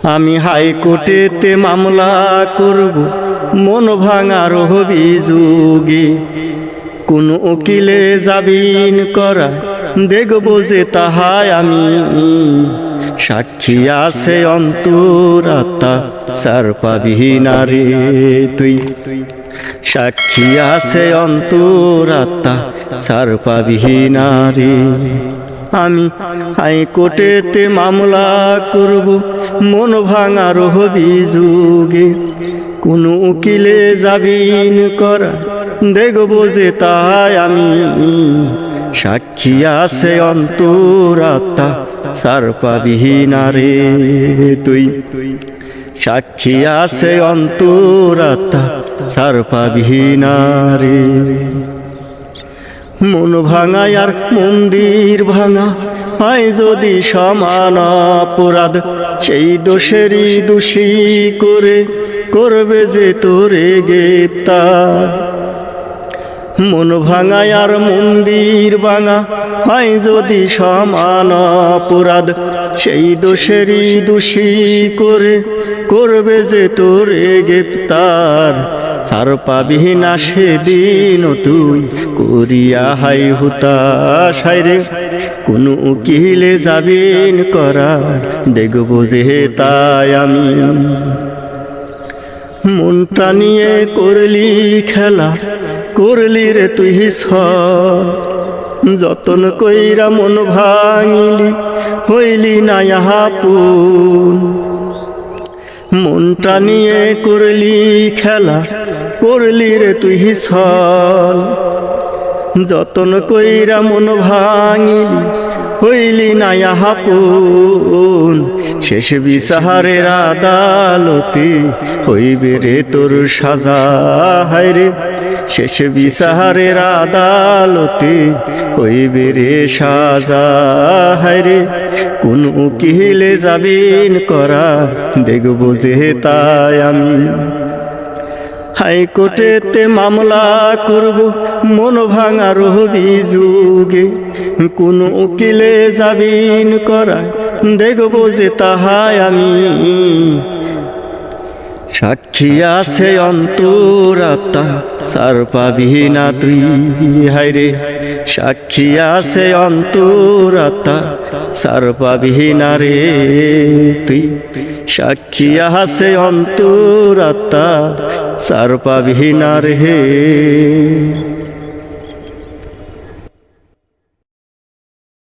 আমি হাইকোর্টেতে মামলা করব মন ভাঙার অভিযোগে, কোন উকিলে জামিন করা দেখব যে তাহাই আমি। সাক্ষী আছে অন্তরাত্মা ছাড় পাবি না রে তুই, সাক্ষী আছে অন্তরাত্মা ছাড় পাবি না রে। আমি হাইকোর্টেতে মামলা করব মন ভাঙার অভিযোগে, কোন উকিলে জামিন করা দেখব যে তাই আমি। সাক্ষী আছে অন্তরাত্মা ছাড় পাবি না রে তুই, সাক্ষী আছে অন্তরাত্মা ছাড় পাবি না রে। মন ভাঙা আর মন্দির ভাঙা হয় যদি সমান অপরাধ, সেই দোষেরই দোষী করে করবে যে তোরে গ্রেপ্তার। মন ভাঙা আর মন্দির ভাঙা হয় যদি সমান অপরাধ, সেই দোষেরই দোষী করে করবে যে তোরে গ্রেপ্তার। ছাড় পাবি না সেদিন তুই করিয়া হাই হুতাশ রে, কোন উকিলে জামিন করা দেখব যে তাই আমি। মনটা নিয়ে করলি খেলা, করলি রে তুই যতন কইরা মন ভাঙিলি হইলি না আপন। মনটা নিয়ে করলি খেলা, করলি রে তুই যতন কইরা মন ভাঙিলি হইলি না আপন। শেষ বিচারের আদালতে হইবে রে তোর সাজা রে, শেষ বিচারের আদালতে হইবে রে সাজা রে। কোন উকিলে জামিন করা দেখব যে তাই আমি। হাইকোর্টেতে মামলা করব মন ভাঙার অভিযোগে, কোন উকিলে জামিন করা দেখব যে তাহাই আমি। সাক্ষী আছে অন্তরাত্মা ছাড় পাবি না তুই হায়রে, সাক্ষী আছে অন্তরাত্মা ছাড় পাবি না রে তুই, সাক্ষী আছে অন্তরাত্মা ছাড় পাবি না রে।